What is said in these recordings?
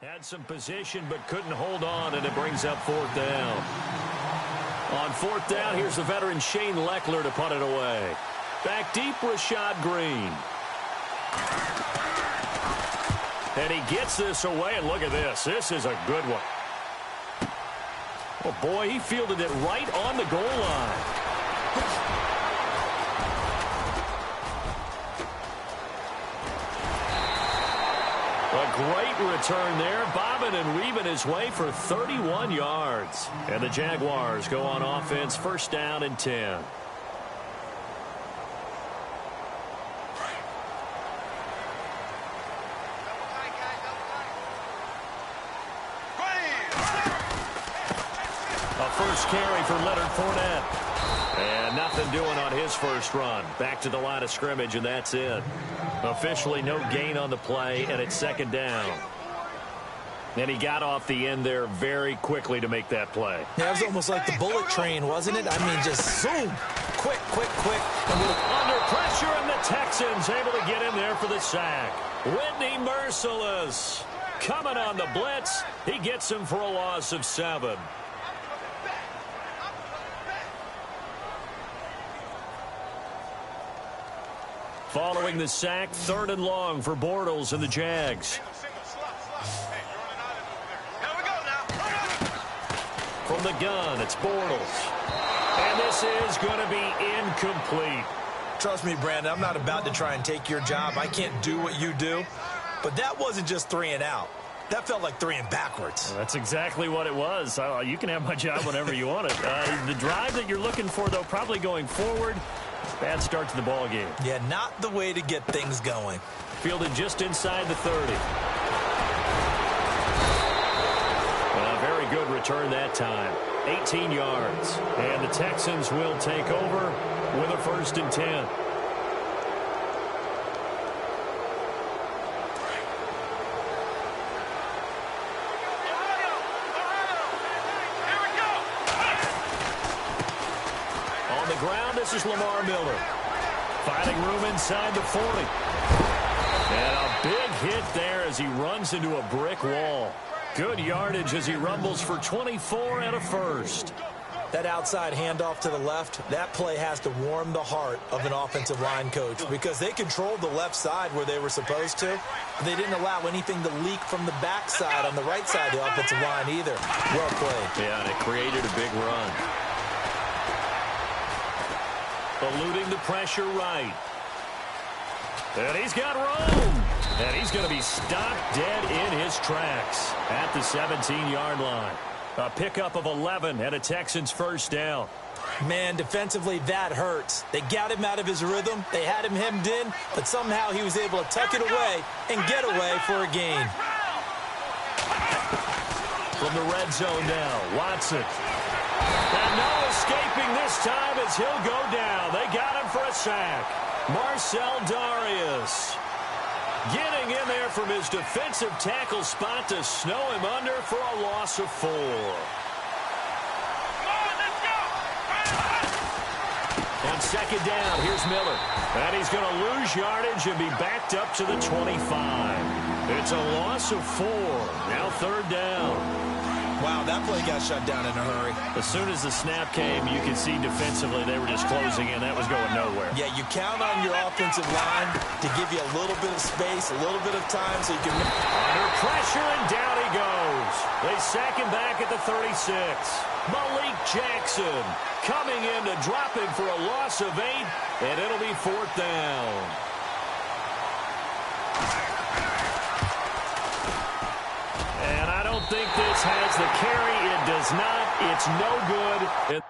Had some position but couldn't hold on, and it brings up fourth down. On fourth down, here's the veteran Shane Leckler to punt it away. Back deep, Rashad Green. And he gets this away, and look at this. This is a good one. Oh, boy, he fielded it right on the goal line. A great return there, bobbing and weaving his way for 31 yards. And the Jaguars go on offense, first down and 10. A first carry for Leonard Fournette. And nothing doing on his first run. Back to the line of scrimmage, and that's it. Officially no gain on the play, and it's second down. And he got off the end there very quickly to make that play. Yeah, it was almost like the bullet train, wasn't it? I mean, just zoom. Quick, quick, quick. Under pressure, and the Texans able to get in there for the sack. Whitney Merciless coming on the blitz. He gets him for a loss of 7. Following the sack, 3rd and long for Bortles and the Jags. From the gun, it's Bortles. And this is going to be incomplete. Trust me, Brandon, I'm not about to try and take your job. I can't do what you do. But that wasn't just 3 and out. That felt like 3 and backwards. Well, that's exactly what it was. You can have my job whenever you want it. The drive that you're looking for, though, probably going forward. Bad start to the ball game. Yeah, not the way to get things going. Fielded just inside the 30. Very good return that time. 18 yards. And the Texans will take over with a 1st and 10. On the ground, this is Lamar Miller. Finding room inside the 40. And a big hit there as he runs into a brick wall. Good yardage as he rumbles for 24 and a first. That outside handoff to the left, that play has to warm the heart of an offensive line coach because they controlled the left side where they were supposed to. But they didn't allow anything to leak from the backside on the right side of the offensive line either. Well played. Yeah, and it created a big run. Eluding the pressure right. And he's got room. And he's going to be stopped dead in his tracks at the 17-yard line. A pickup of 11 and a Texans first down. Man, defensively, that hurts. They got him out of his rhythm. They had him hemmed in, but somehow he was able to tuck it away and get away for a gain. From the red zone now, Watson. And no escaping this time as he'll go down. They got him for a sack. Marcel Darius getting in there from his defensive tackle spot to snow him under for a loss of 4. On second down, here's Miller. And he's going to lose yardage and be backed up to the 25. It's a loss of 4. Now 3rd down. Wow, that play got shut down in a hurry. As soon as the snap came, you could see defensively they were just closing in. That was going nowhere. Yeah, you count on your offensive line to give you a little bit of space, a little bit of time so you can... Under pressure, and down he goes. They sack him back at the 36. Malik Jackson coming in to drop him for a loss of 8, and it'll be 4th down. And I don't think this has the carry. It does not. It's no good.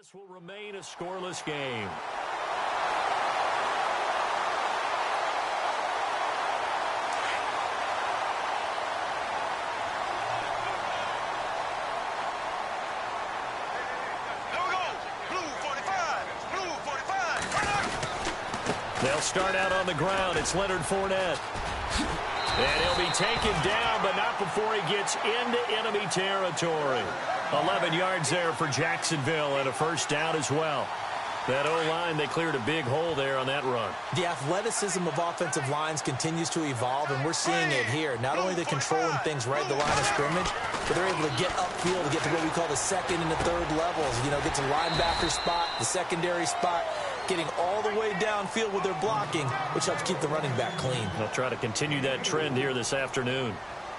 This will remain a scoreless game. They'll start out on the ground. It's Leonard Fournette. And he'll be taken down, but not before he gets into enemy territory. 11 yards there for Jacksonville and a first down as well. That O-line, they cleared a big hole there on that run. The athleticism of offensive lines continues to evolve, and we're seeing it here. Not only are they controlling things right at the line of scrimmage, but they're able to get upfield to get to what we call the second and the third levels. You know, get to linebacker spot, the secondary spot, getting all the way downfield with their blocking, which helps keep the running back clean. They'll try to continue that trend here this afternoon.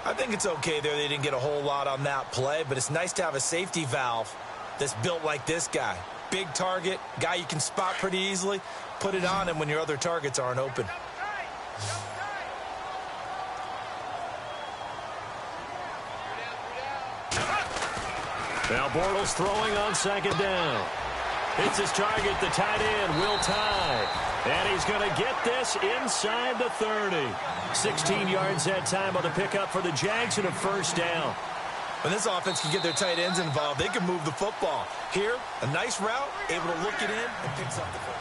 I think it's okay there. They didn't get a whole lot on that play, but it's nice to have a safety valve that's built like this guy. Big target, guy you can spot pretty easily. Put it on him when your other targets aren't open. Now Bortles throwing on second down. It's his target, the tight end, Will Tye. And he's going to get this inside the 30. 16 yards that time on the pickup for the Jags and a first down. When this offense can get their tight ends involved, they can move the football. Here, a nice route, able to look it in, and picks up the first.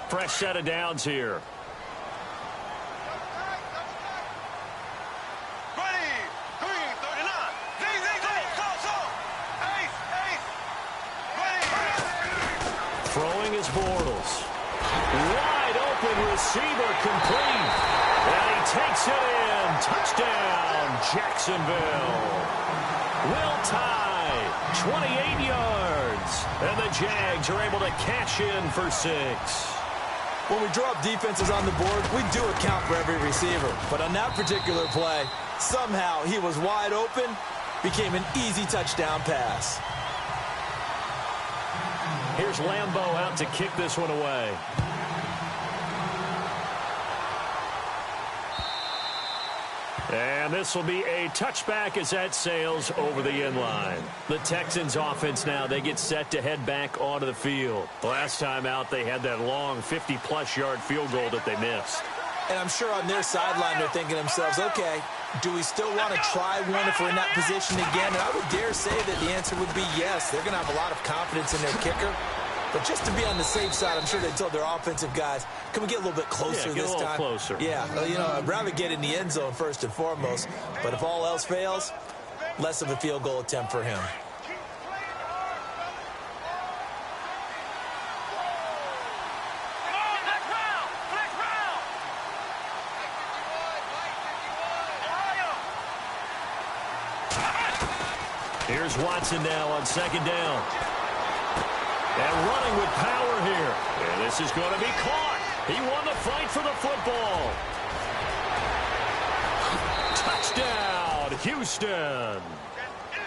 Fresh set of downs here. Throwing is Bortles. Wide open receiver complete. And he takes it in. Touchdown, Jacksonville. Will Tye, 28 yards. And the Jags are able to cash in for 6. When we draw up defenses on the board, we do account for every receiver. But on that particular play, somehow he was wide open, became an easy touchdown pass. Here's Lambeau out to kick this one away. And this will be a touchback as that sails over the end line. The Texans offense now, they get set to head back onto the field. Last time out, they had that long 50-plus yard field goal that they missed. And I'm sure on their sideline, they're thinking to themselves, okay, do we still want to try one if we're in that position again? And I would dare say that the answer would be yes. They're going to have a lot of confidence in their kicker. But just to be on the safe side, I'm sure they told their offensive guys, can we get a little bit closer this time? Get a little closer. Yeah, you know, I'd rather get in the end zone first and foremost. But if all else fails, less of a field goal attempt for him. Here's Watson now on second down. And running with power here. And this is going to be caught. He won the fight for the football. Touchdown, Houston.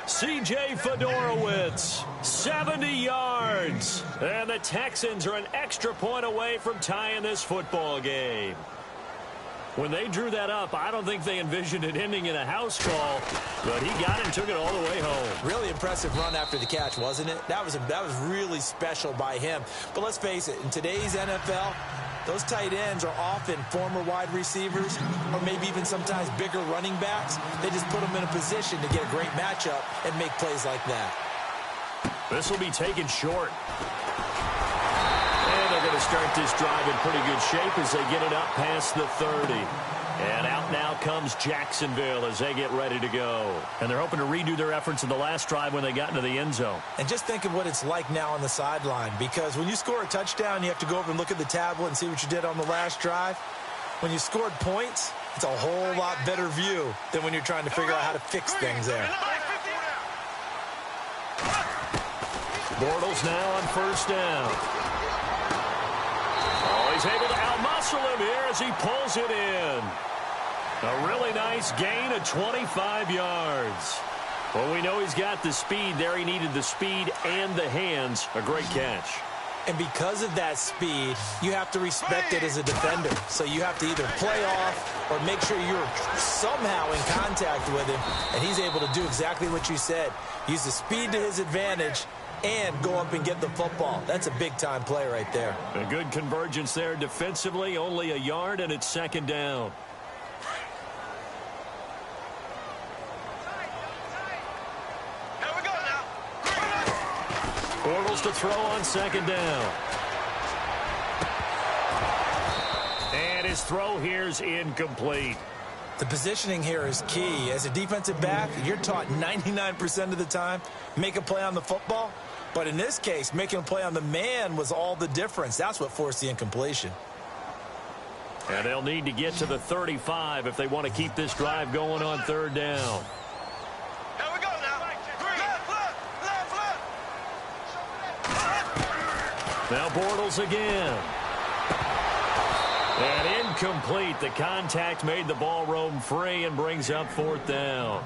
C.J. Fedorowicz, 70 yards. And the Texans are an extra point away from tying this football game. When they drew that up, I don't think they envisioned it ending in a house call, but he got it and took it all the way home. Really impressive run after the catch, wasn't it? That was really special by him. But let's face it, in today's NFL, those tight ends are often former wide receivers or maybe even sometimes bigger running backs. They just put them in a position to get a great matchup and make plays like that. This will be taken short. And they're going to start this drive in pretty good shape as they get it up past the 30. And out now comes Jacksonville as they get ready to go. And they're hoping to redo their efforts in the last drive when they got into the end zone. And just think of what it's like now on the sideline, because when you score a touchdown, you have to go over and look at the tablet and see what you did on the last drive. When you scored points, it's a whole lot better view than when you're trying to figure out how to fix things there. Bortles now on first down. Oh, he's able to out-muscle him here as he pulls it in. A really nice gain of 25 yards. Well, we know he's got the speed there. He needed the speed and the hands. A great catch. And because of that speed, you have to respect it as a defender. So you have to either play off or make sure you're somehow in contact with him. And he's able to do exactly what you said. Use the speed to his advantage and go up and get the football. That's a big-time play right there. A good convergence there defensively. Only a yard, and it's second down. Bortles to throw on second down. And his throw here's incomplete. The positioning here is key. As a defensive back, you're taught 99% of the time, make a play on the football. But in this case, making a play on the man was all the difference. That's what forced the incompletion. And they'll need to get to the 35 if they want to keep this drive going on third down. Now Bortles again. And incomplete. The contact made the ball roam free and brings up fourth down.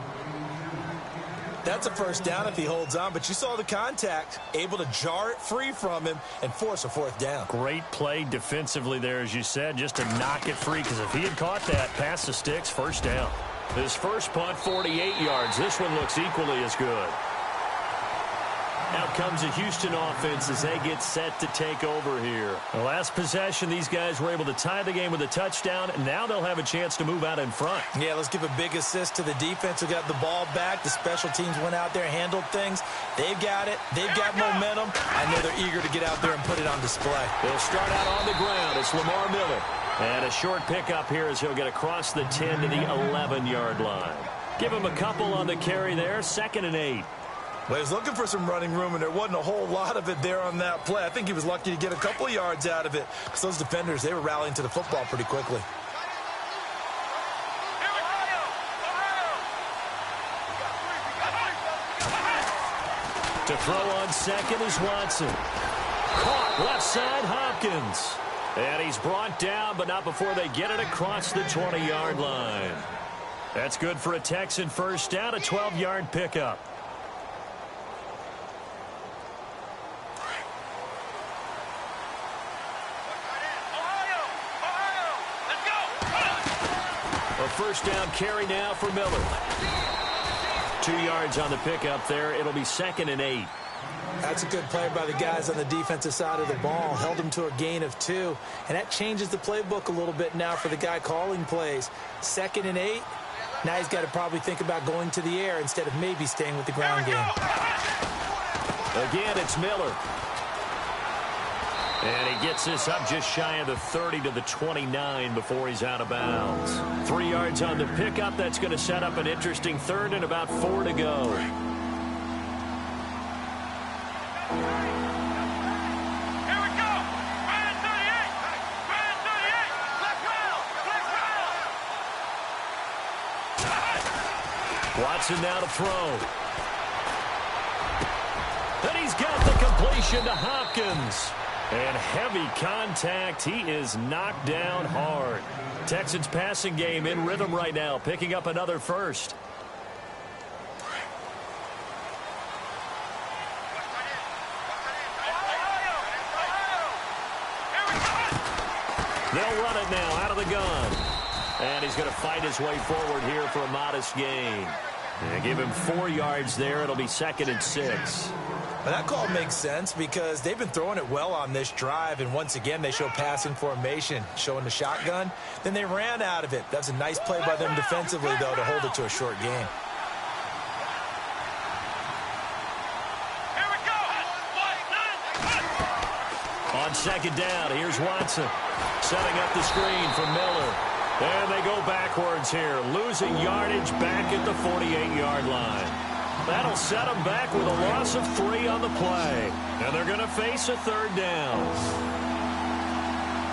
That's a first down if he holds on, but you saw the contact, able to jar it free from him and force a fourth down. Great play defensively there, as you said, just to knock it free, because if he had caught that, past the sticks, first down. His first punt, 48 yards. This one looks equally as good. Out comes the Houston offense as they get set to take over here. The last possession, these guys were able to tie the game with a touchdown, and now they'll have a chance to move out in front. Yeah, let's give a big assist to the defense who got the ball back. The special teams went out there, handled things. They've got it. They've got momentum. I know they're eager to get out there and put it on display. They'll start out on the ground. It's Lamar Miller. And a short pickup here as he'll get across the 10 to the 11-yard line. Give him a couple on the carry there, 2nd and 8. Well, he was looking for some running room, and there wasn't a whole lot of it there on that play. I think he was lucky to get a couple of yards out of it, because those defenders, they were rallying to the football pretty quickly. To throw on second is Watson. Caught left side, Hopkins. And he's brought down, but not before they get it across the 20-yard line. That's good for a Texan first down, a 12-yard pickup. A first down carry now for Miller. 2 yards on the pickup there. It'll be 2nd and 8. That's a good play by the guys on the defensive side of the ball. Held them to a gain of 2. And that changes the playbook a little bit now for the guy calling plays. 2nd and 8. Now he's got to probably think about going to the air instead of maybe staying with the ground game. Again, it's Miller. And he gets this up just shy of the 30 to the 29 before he's out of bounds. 3 yards on the pickup. That's going to set up an interesting third and about 4 to go. Watson now to throw. And he's got the completion to Hopkins. And heavy contact. He is knocked down hard. Texans passing game in rhythm right now, picking up another first. They'll run it now out of the gun. And he's going to fight his way forward here for a modest gain. And give him 4 yards there. It'll be 2nd and 6. Well, that call makes sense because they've been throwing it well on this drive, and once again they show passing formation, showing the shotgun. Then they ran out of it. That's a nice play by them defensively, though, to hold it to a short gain. On second down, here's Watson. Setting up the screen for Miller. And they go backwards here, losing yardage back at the 48-yard line. That'll set them back with a loss of 3 on the play. And they're going to face a third down.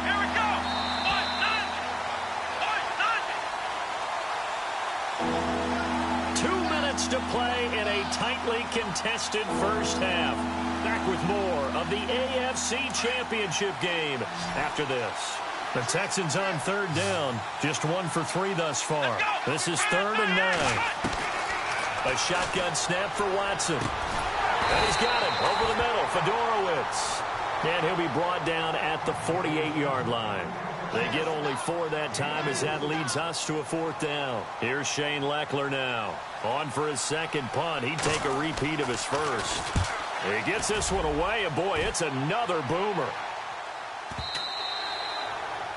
Here we go. 2 minutes to play in a tightly contested first half. Back with more of the AFC Championship game after this. The Texans on third down. Just 1 for 3 thus far. This is 3rd and 9. A shotgun snap for Watson. And he's got it over the middle. Fedorowicz. And he'll be brought down at the 48-yard line. They get only 4 that time as that leads us to a 4th down. Here's Shane Leckler now. On for his second punt. He'd take a repeat of his first. He gets this one away, and boy, it's another boomer.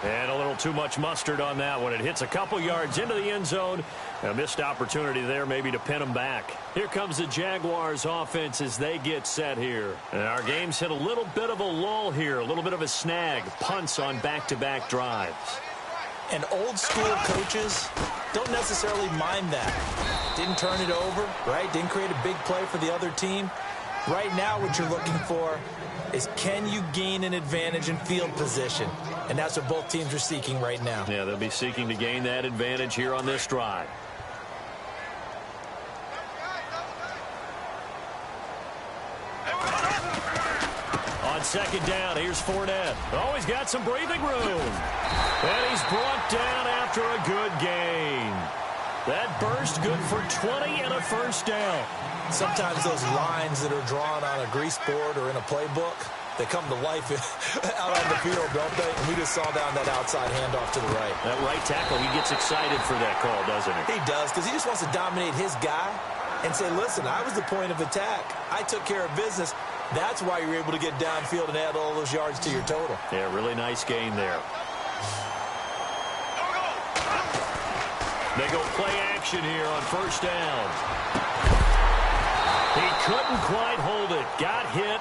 And a little too much mustard on that one. It hits a couple yards into the end zone. A missed opportunity there maybe to pin them back. Here comes the Jaguars offense as they get set here. And our game's hit a little bit of a lull here, a little bit of a snag. Punts on back-to-back drives. And old school coaches don't necessarily mind that. Didn't turn it over, right? Didn't create a big play for the other team. Right now what you're looking for is can you gain an advantage in field position? And that's what both teams are seeking right now. Yeah, they'll be seeking to gain that advantage here on this drive. On second down, here's Fournette. Oh, he's got some breathing room. And he's brought down after a good gain. That burst good for 20 and a first down. Sometimes those lines that are drawn on a grease board or in a playbook, they come to life out on the field, don't they? And we just saw down that outside handoff to the right. That right tackle, he gets excited for that call, doesn't he? He does, because he just wants to dominate his guy and say, listen, I was the point of attack. I took care of business. That's why you're able to get downfield and add all those yards to your total. Yeah, really nice gain there. They go play action here on first down. He couldn't quite hold it. Got hit.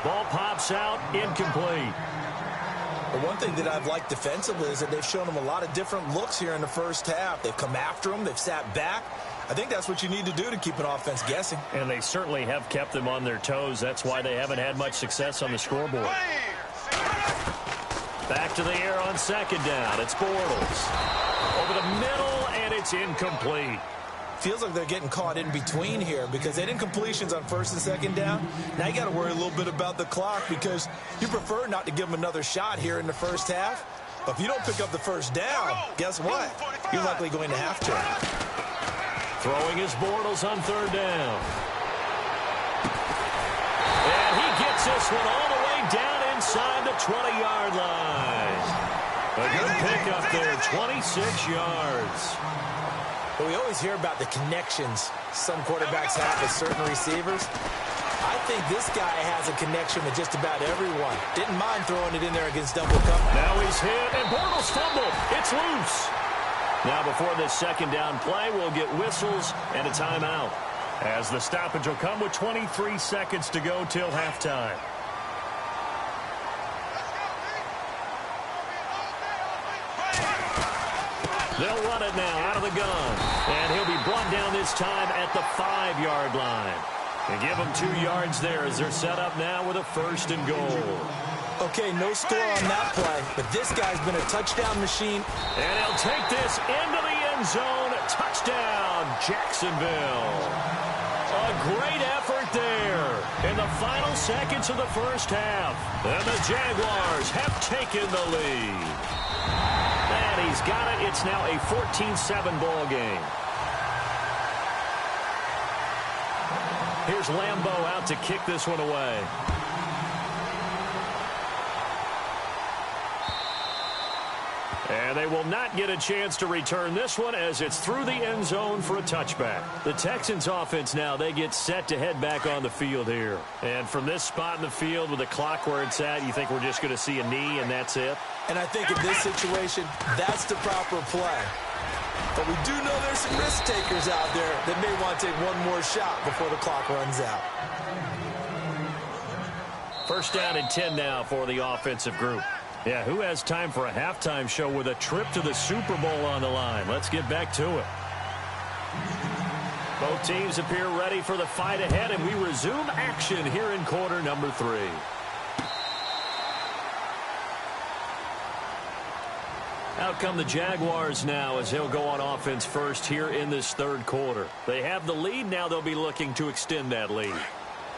Ball pops out. Incomplete. The one thing that I've liked defensively is that they've shown him a lot of different looks here in the first half. They've come after him. They've sat back. I think that's what you need to do to keep an offense guessing. And they certainly have kept them on their toes. That's why they haven't had much success on the scoreboard. Back to the air on second down. It's Bortles. Over the middle, and it's incomplete. Feels like they're getting caught in between here because they did completions on first and second down. Now you got to worry a little bit about the clock because you prefer not to give them another shot here in the first half. But if you don't pick up the first down, guess what? You're likely going to have to. Throwing his Bortles on third down. And he gets this one all the way down inside the 20-yard line. A good pickup there, 26 yards. But we always hear about the connections some quarterbacks have with certain receivers. I think this guy has a connection with just about everyone. Didn't mind throwing it in there against double coverage. Now he's hit, and Bortles fumbled. It's loose. Now before this second down play, we'll get whistles and a timeout, as the stoppage will come with 23 seconds to go till halftime. They'll run it now out of the gun. And he'll be brought down this time at the 5-yard line. And give them 2 yards there as they're set up now with a first and goal. Okay, no score on that play, but this guy's been a touchdown machine. And he'll take this into the end zone. Touchdown, Jacksonville. A great effort there in the final seconds of the first half. And the Jaguars have taken the lead. And he's got it. It's now a 14-7 ball game. Here's Lambeau out to kick this one away. And they will not get a chance to return this one as it's through the end zone for a touchback. The Texans offense now, they get set to head back on the field here. And from this spot in the field with the clock where it's at, you think we're just going to see a knee and that's it? And I think in this situation, that's the proper play. But we do know there's some risk takers out there that may want to take one more shot before the clock runs out. First down and 10 now for the offensive group. Yeah, who has time for a halftime show with a trip to the Super Bowl on the line? Let's get back to it. Both teams appear ready for the fight ahead, and we resume action here in quarter number 3. Out come the Jaguars now as they'll go on offense first here in this third quarter. They have the lead. Now they'll be looking to extend that lead.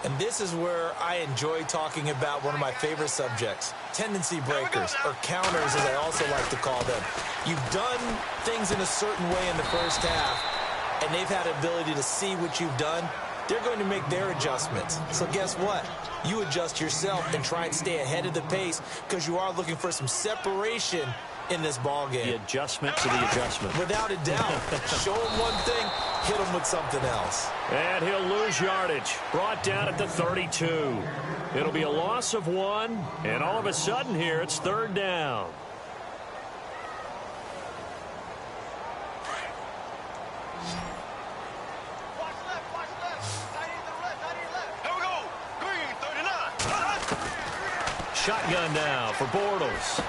And this is where I enjoy talking about one of my favorite subjects, tendency breakers, or counters as I also like to call them. You've done things in a certain way in the first half, and they've had ability to see what you've done they're going to make their adjustments. So guess what? You adjust yourself and try and stay ahead of the pace because you are looking for some separation in this ball game. The adjustment to the adjustment. Without a doubt. Show him one thing, hit him with something else. And he'll lose yardage. Brought down at the 32. It'll be a loss of 1, and all of a sudden here it's 3rd down. Shotgun now for Bortles.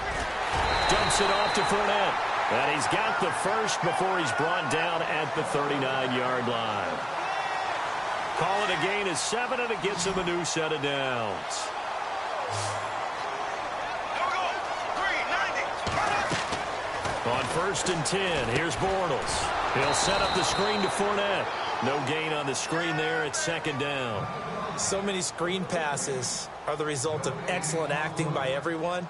Dumps it off to Fournette. And he's got the first before he's brought down at the 39-yard line. Call it a gain of 7, and it gets him a new set of downs. On 1st and 10, here's Bortles. He'll set up the screen to Fournette. No gain on the screen there. It's 2nd down. So many screen passes are the result of excellent acting by everyone.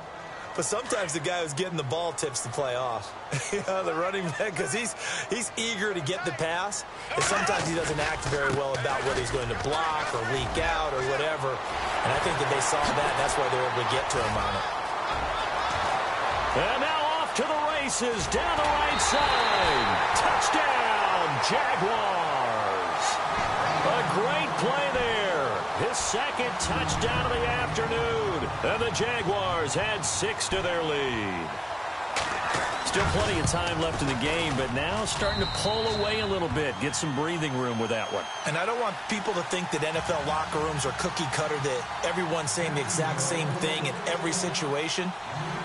But sometimes the guy who's getting the ball tips the play off. The running back, because he's eager to get the pass. And sometimes he doesn't act very well about whether he's going to block or leak out or whatever. And I think that they saw that. That's why they were able to get to him on it. And now off to the races down the right side. Touchdown, Jaguars. A great play there. His 2nd touchdown of the afternoon. And the Jaguars add 6 to their lead. Still plenty of time left in the game, but now starting to pull away a little bit. Get some breathing room with that one. And I don't want people to think that NFL locker rooms are cookie cutter, that everyone's saying the exact same thing in every situation.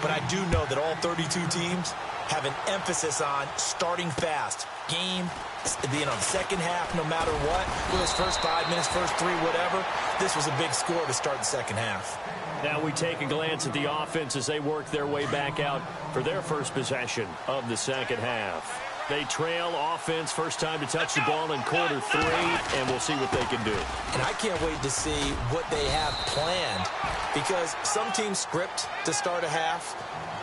But I do know that all 32 teams have an emphasis on starting fast. Game, the second half, no matter what, for those first 5 minutes, first 3, whatever, this was a big score to start the second half. Now we take a glance at the offense as they work their way back out for their first possession of the second half. They trail offense, first time to touch the ball in quarter 3, and we'll see what they can do. And I can't wait to see what they have planned, because some teams script to start a half.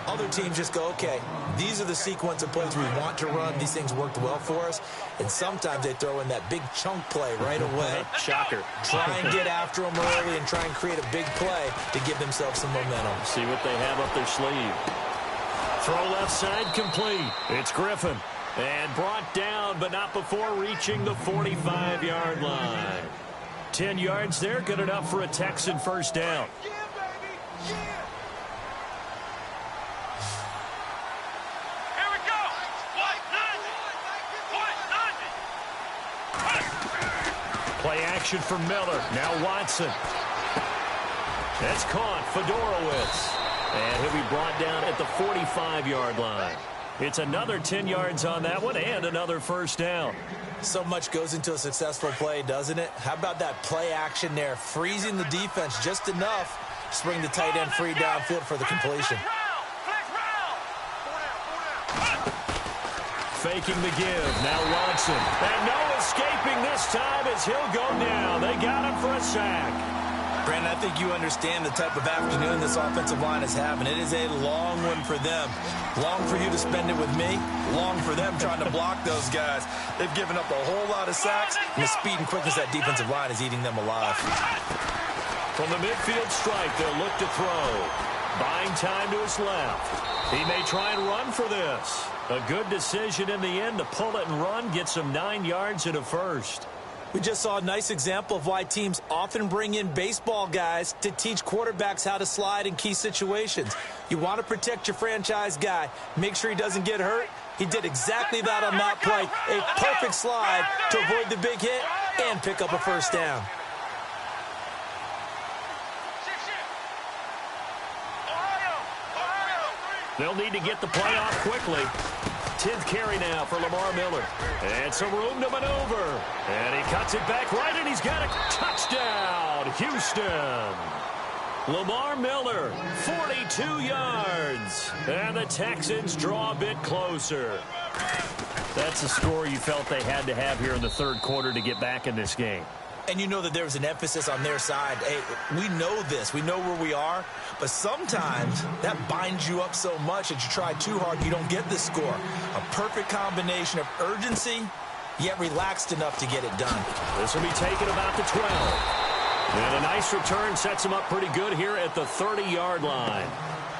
Other teams just go, okay, these are the sequence of plays we want to run. These things worked well for us. And sometimes they throw in that big chunk play right away. Shocker. Try and get after them early and try and create a big play to give themselves some momentum. See what they have up their sleeve. Throw left side complete. It's Griffin. And brought down, but not before reaching the 45-yard line. 10 yards there, good enough for a Texan first down. Yeah, baby. Yeah. Play action for Miller. Now Watson. That's caught. Fedorowicz. And he'll be brought down at the 45-yard line. It's another 10 yards on that one and another first down. So much goes into a successful play, doesn't it? How about that play action there? Freezing the defense just enough to bring the tight end free downfield for the completion. Faking the give. Now Watson. And no escaping this time as he'll go down. They got him for a sack. Brandon, I think you understand the type of afternoon this offensive line is having. It is a long one for them. Long for you to spend it with me. Long for them trying to block those guys. They've given up a whole lot of sacks, and the speed and quickness of that defensive line is eating them alive. From the midfield strike, they'll look to throw. Buying time to his left. He may try and run for this. A good decision in the end to pull it and run, get some 9 yards and a first. We just saw a nice example of why teams often bring in baseball guys to teach quarterbacks how to slide in key situations. You want to protect your franchise guy. Make sure he doesn't get hurt. He did exactly that on that play. A perfect slide to avoid the big hit and pick up a first down. They'll need to get the play off quickly. 10th carry now for Lamar Miller. And some room to maneuver. And he cuts it back right, and he's got a touchdown, Houston. Lamar Miller, 42 yards. And the Texans draw a bit closer. That's a score you felt they had to have here in the third quarter to get back in this game. And you know that there was an emphasis on their side. Hey, we know this. We know where we are. But sometimes that binds you up so much that you try too hard, you don't get this score. A perfect combination of urgency yet relaxed enough to get it done. This will be taken about the 12. And a nice return sets him up pretty good here at the 30-yard line.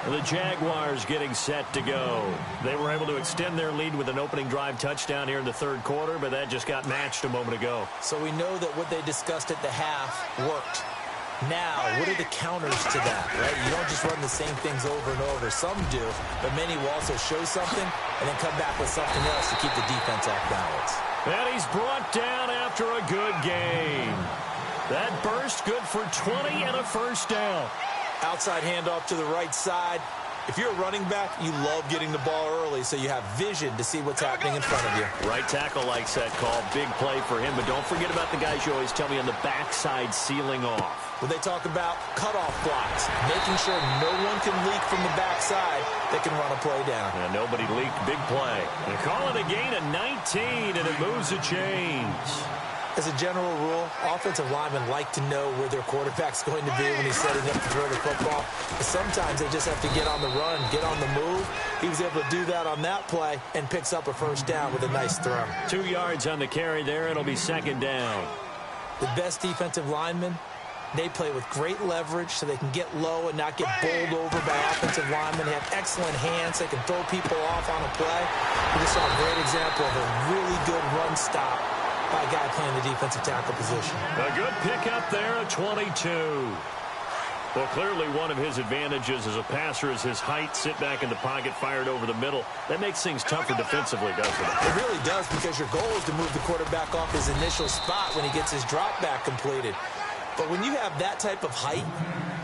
The Jaguars getting set to go. They were able to extend their lead with an opening drive touchdown here in the third quarter, but that just got matched a moment ago. So we know that what they discussed at the half worked. Now, what are the counters to that, right? You don't just run the same things over and over. Some do, but many will also show something and then come back with something else to keep the defense off balance. And he's brought down after a good game. That burst good for 20 and a first down. Outside handoff to the right side. If you're a running back, you love getting the ball early so you have vision to see what's happening in front of you. Right tackle likes that call. Big play for him, but don't forget about the guys you always tell me on the backside sealing off. When they talk about cutoff blocks, making sure no one can leak from the backside, they can run a play down. And nobody leaked. Big play. They call it a gain of 19, and it moves the chains. As a general rule, offensive linemen like to know where their quarterback's going to be when he's setting up to throw the football. But sometimes they just have to get on the run, get on the move. He was able to do that on that play and picks up a first down with a nice throw. 2 yards on the carry there. It'll be second down. The best defensive linemen, they play with great leverage so they can get low and not get bowled over by offensive linemen. They have excellent hands. They can throw people off on a play. We just saw a great example of a really good run stop by a guy playing the defensive tackle position. A good pickup there at 22. Well, clearly one of his advantages as a passer is his height. Sit back in the pocket, fired over the middle. That makes things tougher defensively, doesn't it? It really does, because your goal is to move the quarterback off his initial spot when he gets his drop back completed. But when you have that type of height,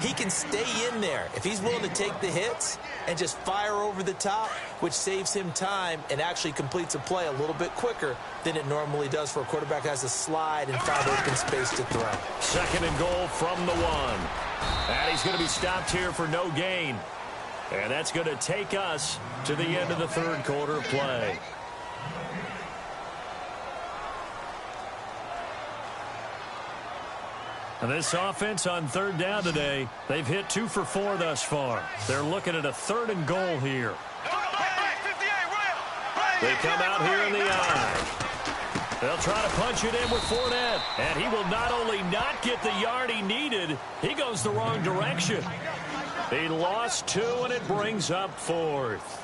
he can stay in there if he's willing to take the hits and just fire over the top, which saves him time and actually completes a play a little bit quicker than it normally does for a quarterback who has to slide and find open space to throw. Second and goal from the 1. And he's going to be stopped here for no gain. And that's going to take us to the end of the third quarter play. And this offense on third down today, they've hit 2 for 4 thus far. They're looking at a third and goal here. They come out here in the eye. They'll try to punch it in with Fournette. And he will not only not get the yard he needed, he goes the wrong direction. He lost 2, and it brings up 4th.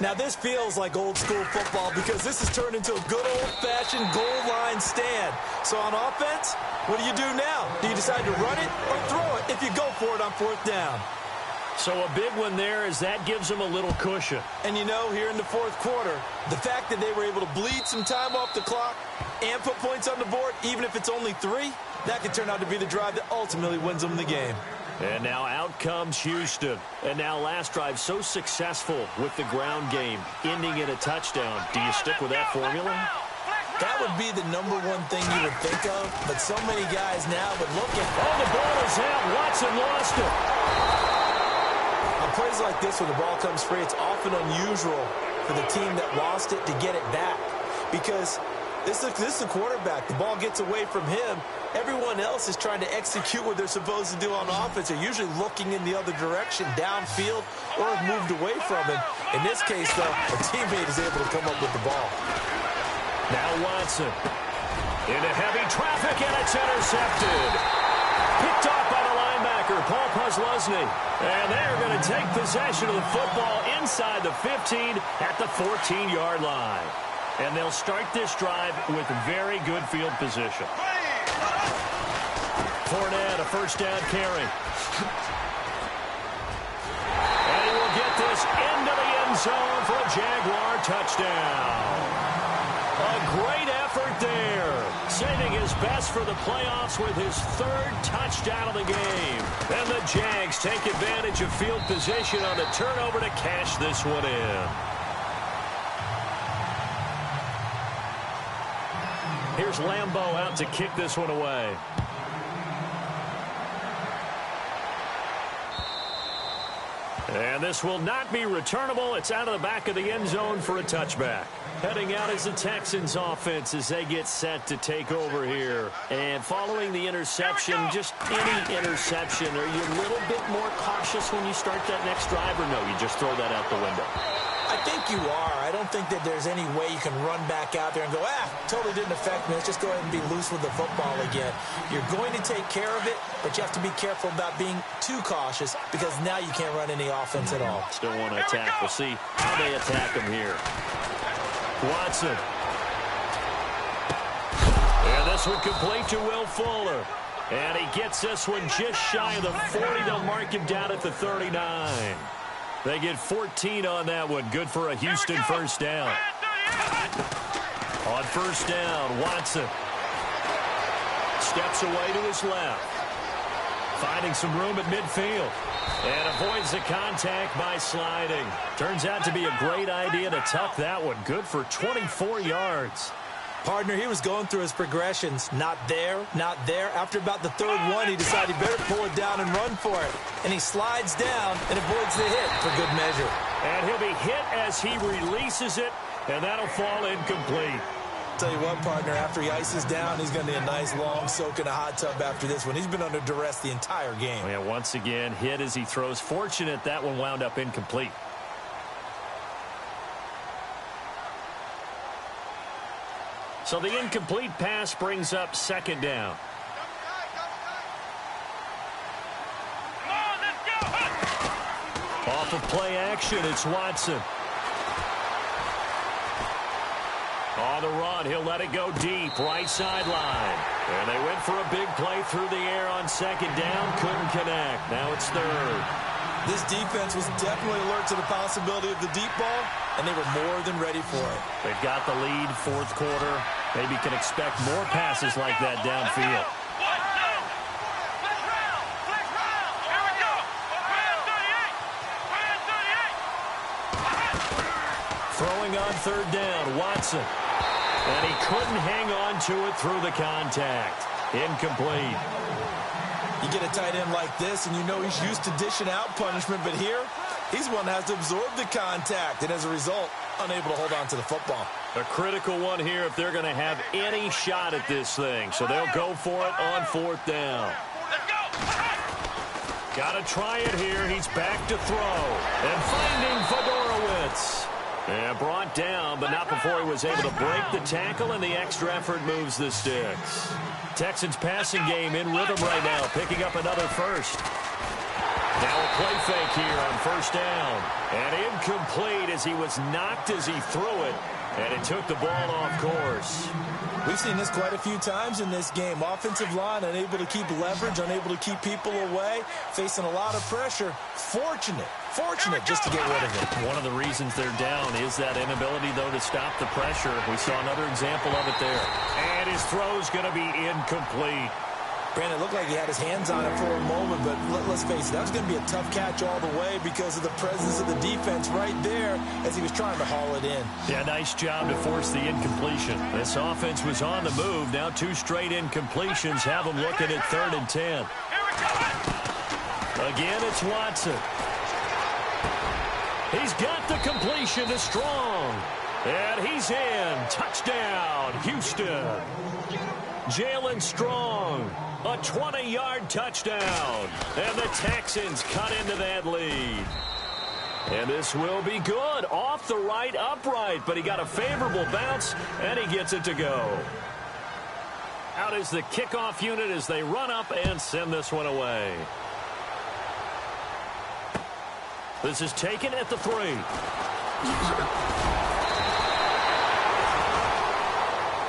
Now, this feels like old-school football because this has turned into a good old-fashioned goal line stand. So on offense, what do you do now? Do you decide to run it or throw it if you go for it on 4th down? So a big one there is that gives them a little cushion. And you know, here in the fourth quarter, the fact that they were able to bleed some time off the clock and put points on the board, even if it's only 3, that could turn out to be the drive that ultimately wins them the game. And now out comes Houston. And now last drive so successful with the ground game, ending in a touchdown. Do you stick with that formula? That would be the number one thing you would think of, but so many guys now would look at... Oh, the ball is out. Watson lost it. On plays like this, when the ball comes free, it's often unusual for the team that lost it to get it back. Because this is the quarterback. The ball gets away from him. Everyone else is trying to execute what they're supposed to do on offense. They're usually looking in the other direction, downfield, or have moved away from him. In this case, though, a teammate is able to come up with the ball. Now Watson into heavy traffic, and it's intercepted. Picked off by the linebacker, Paul Posluszny. And they're going to take possession of the football inside the 15 at the 14-yard line. And they'll start this drive with very good field position. Fournette, a first down carry. And he will get this into the end zone for a Jaguar touchdown. A great effort there. Saving his best for the playoffs with his 3rd touchdown of the game. And the Jags take advantage of field position on the turnover to cash this one in. Here's Lambeau out to kick this one away. And this will not be returnable. It's out of the back of the end zone for a touchback. Heading out is the Texans offense as they get set to take over here. And following the interception, just any interception, are you a little bit more cautious when you start that next drive, or no, you just throw that out the window? I think you are. I don't think that there's any way you can run back out there and go, totally didn't affect me. Let's just go ahead and be loose with the football again. You're going to take care of it, but you have to be careful about being too cautious because now you can't run any offense at all. Still want to attack. We'll see how they attack him here. Watson. And this one complete to Will Fuller. And he gets this one just shy of the 40. They'll mark him down at the 39. They get 14 on that one. Good for a Houston first down. On first down, Watson steps away to his left. Finding some room at midfield. And avoids the contact by sliding. Turns out to be a great idea to tuck that one. Good for 24 yards. Partner, he was going through his progressions. Not there, not there. After about the third one, he decided he better pull it down and run for it. And he slides down and avoids the hit for good measure. And he'll be hit as he releases it, and that'll fall incomplete. Tell you what, partner, after he ices down, he's going to need a nice long soak in a hot tub after this one. He's been under duress the entire game. Yeah, once again, hit as he throws. Fortunate that one wound up incomplete. So the incomplete pass brings up second down. Off of play action, it's Watson. On the run, he'll let it go deep, right sideline. And they went for a big play through the air on second down, couldn't connect. Now it's third. This defense was definitely alert to the possibility of the deep ball, and they were more than ready for it. They've got the lead, fourth quarter. Maybe can expect more passes like that downfield. Throwing on third down, Watson. And he couldn't hang on to it through the contact. Incomplete. You get a tight end like this, and you know he's used to dishing out punishment, but here, he's one that has to absorb the contact, and as a result, unable to hold on to the football. A critical one here if they're going to have any shot at this thing. So they'll go for it on fourth down. Got to try it here. He's back to throw. And finding Fedorowicz. And brought down, but not before he was able to break the tackle, and the extra effort moves the sticks. Texans passing game in rhythm right now, picking up another first. Now a play fake here on first down. And incomplete as he was knocked as he threw it. And it took the ball off course. We've seen this quite a few times in this game. Offensive line unable to keep leverage, unable to keep people away, facing a lot of pressure. Fortunate just to get rid of it. One of the reasons they're down is that inability, though, to stop the pressure. We saw another example of it there. And his throw's going to be incomplete. Brandon, it looked like he had his hands on it for a moment, but let's face it, that was going to be a tough catch all the way because of the presence of the defense right there as he was trying to haul it in. Yeah, nice job to force the incompletion. This offense was on the move. Now 2 straight incompletions have them looking at 3rd and 10. Again, it's Watson. He's got the completion to Strong. And he's in. Touchdown, Houston. Jalen Strong. A 20-yard touchdown. And the Texans cut into that lead. And this will be good. Off the right upright, but he got a favorable bounce, and he gets it to go. Out is the kickoff unit as they run up and send this one away. This is taken at the 3.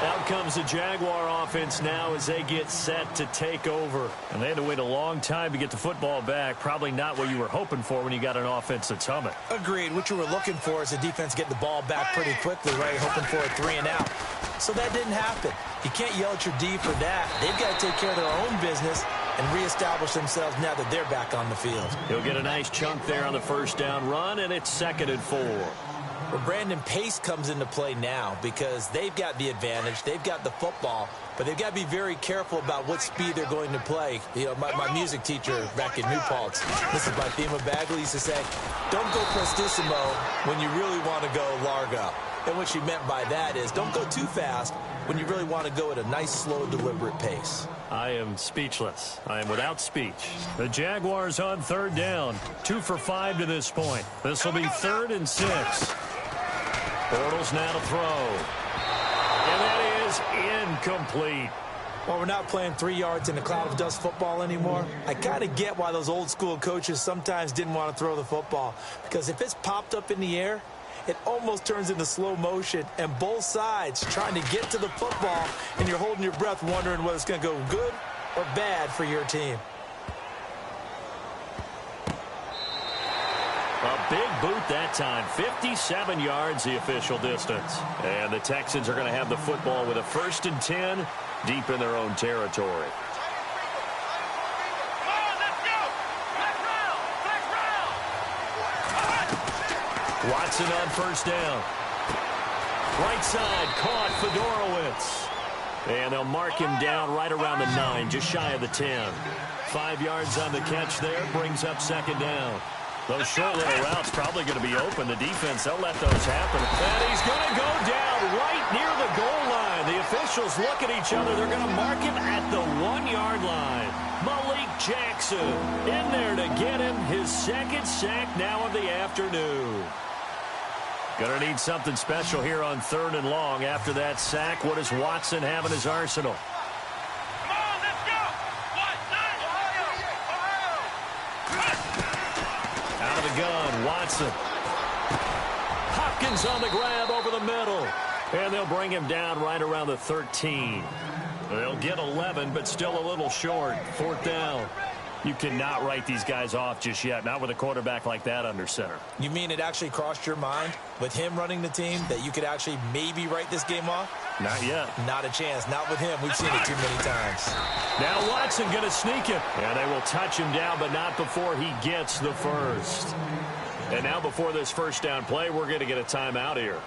Out comes the Jaguar offense now as they get set to take over. And they had to wait a long time to get the football back. Probably not what you were hoping for when you got an offense that's humming. Agreed. What you were looking for is the defense getting the ball back pretty quickly, right? Hoping for a 3 and out. So that didn't happen. You can't yell at your D for that. They've got to take care of their own business and reestablish themselves now that they're back on the field. He'll get a nice chunk there on the first down run, and it's 2nd and 4. Well, Brandon, pace comes into play now because they've got the advantage. They've got the football, but they've got to be very careful about what speed they're going to play. You know, my music teacher back in New Paltz, this is my theme of Bagley, used to say, don't go prestissimo when you really want to go largo. And what she meant by that is don't go too fast when you really want to go at a nice, slow, deliberate pace. I am speechless. I am without speech. The Jaguars on 3rd down. 2 for 5 to this point. This will be 3rd and 6. Bortles now to throw. And that is incomplete. Well, we're not playing 3 yards in a cloud of dust football anymore. I kind of get why those old school coaches sometimes didn't want to throw the football. Because if it's popped up in the air, it almost turns into slow motion. And both sides trying to get to the football, and you're holding your breath wondering whether it's going to go good or bad for your team. A big boot that time. 57 yards the official distance. And the Texans are going to have the football with a 1st and 10 deep in their own territory. Watson on 1st down. Right side caught Fedorowicz. And they'll mark him down right around the 9, just shy of the 10. 5 yards on the catch there, brings up 2nd down. Those short little routes probably going to be open. The defense, they'll let those happen. And he's going to go down right near the goal line. The officials look at each other. They're going to mark him at the 1-yard line. Malik Jackson in there to get him his 2nd sack now of the afternoon. Going to need something special here on 3rd and long. After that sack, what does Watson have in his arsenal? Out of the gun, Watson. Hopkins on the grab over the middle. And they'll bring him down right around the 13. They'll get 11, but still a little short. 4th down. You cannot write these guys off just yet, not with a quarterback like that under center. You mean it actually crossed your mind with him running the team that you could actually maybe write this game off? Not yet. Not a chance. Not with him. We've seen it too many times. Now Watson going to sneak it. And they will touch him down, but not before he gets the 1st. And now before this 1st down play, we're going to get a timeout here.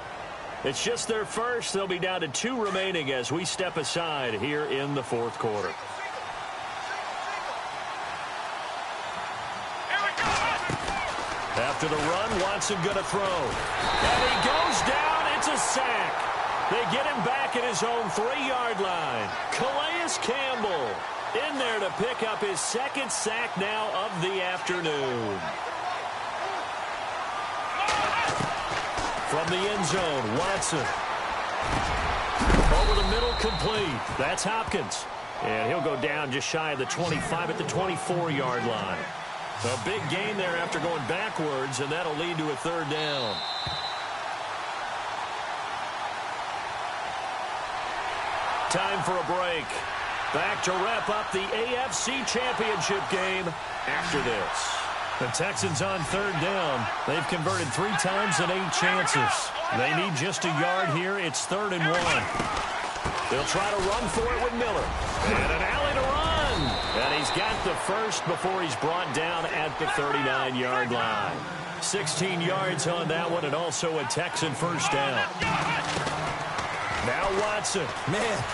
It's just their 1st. They'll be down to 2 remaining as we step aside here in the 4th quarter. After the run, Watson going to throw. And he goes down. It's a sack. They get him back at his own 3-yard line. Calais Campbell in there to pick up his 2nd sack now of the afternoon. From the end zone, Watson. Over the middle, complete. That's Hopkins. And he'll go down just shy of the 25 at the 24-yard line. A big gain there after going backwards, and that'll lead to a 3rd down. Time for a break. Back to wrap up the AFC Championship game after this. The Texans on 3rd down. They've converted 3 times and 8 chances. They need just a yard here. It's 3rd and 1. They'll try to run for it with Miller. And an alley to run. And he's got the 1st before he's brought down at the 39-yard line. 16 yards on that one, and also a Texan 1st down. Now Watson. Man,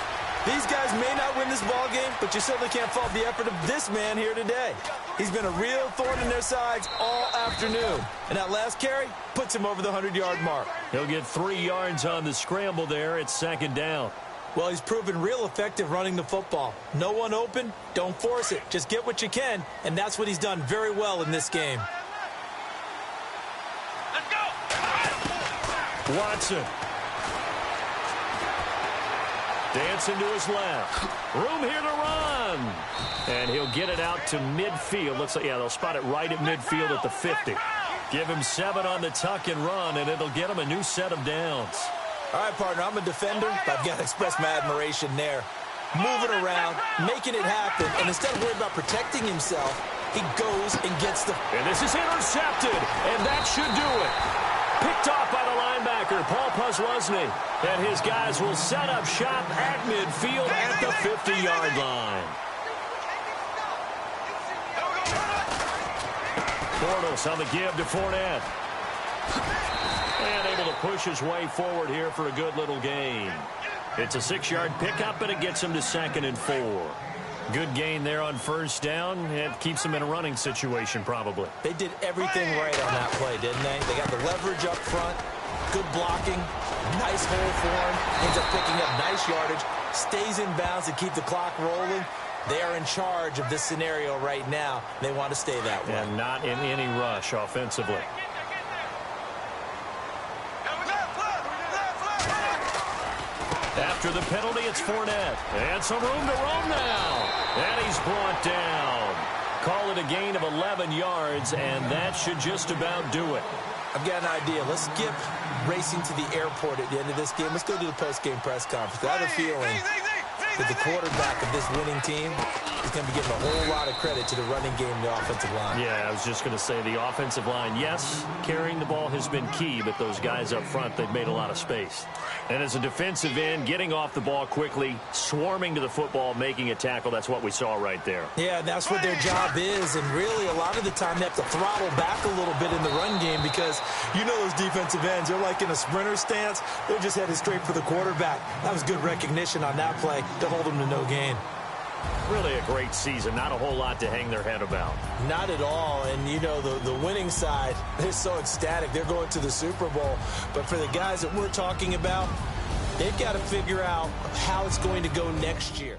these guys may not win this ball game, but you certainly can't fault the effort of this man here today. He's been a real thorn in their sides all afternoon. And that last carry puts him over the 100-yard mark. He'll get 3 yards on the scramble there. It's 2nd down. Well, he's proven real effective running the football. No one open, don't force it. Just get what you can, and that's what he's done very well in this game. Let's go! Watson. Dancing to his left. Room here to run. And he'll get it out to midfield. Looks like, yeah, they'll spot it right at midfield at the 50. Give him 7 on the tuck and run, and it'll get him a new set of downs. All right, partner, I'm a defender, but I've got to express my admiration there. Moving around, making it happen, and instead of worrying about protecting himself, he goes and gets the... And this is intercepted, and that should do it. Picked off by the linebacker, Paul Posluszny. And his guys will set up shop at midfield at the 50-yard line. Bortles on the give to Fournette. And able to push his way forward here for a good little gain. It's a 6-yard pickup, and it gets him to 2nd and 4. Good gain there on 1st down. It keeps them in a running situation, probably. They did everything right on that play, didn't they? They got the leverage up front, good blocking, nice hole for him, ends up picking up nice yardage, stays in bounds to keep the clock rolling. They are in charge of this scenario right now. They want to stay that way. And not in any rush offensively. After the penalty, it's Fournette. And some room to roam now. And he's brought down. Call it a gain of 11 yards, and that should just about do it. I've got an idea. Let's skip racing to the airport at the end of this game. Let's go to the post-game press conference. I have a feeling that the quarterback of this winning team is going to be giving a whole lot of credit to the running game and the offensive line. Yeah, I was just going to say the offensive line, yes, carrying the ball has been key, but those guys up front, they've made a lot of space. And as a defensive end, getting off the ball quickly, swarming to the football, making a tackle, that's what we saw right there. Yeah, that's what their job is, and really a lot of the time they have to throttle back a little bit in the run game because you know those defensive ends, they're like in a sprinter stance. They're just headed straight for the quarterback. That was good recognition on that play to hold them to no gain. Really a great season. Not a whole lot to hang their head about. Not at all. And, you know, the winning side, they're so ecstatic. They're going to the Super Bowl. But for the guys that we're talking about, they've got to figure out how it's going to go next year.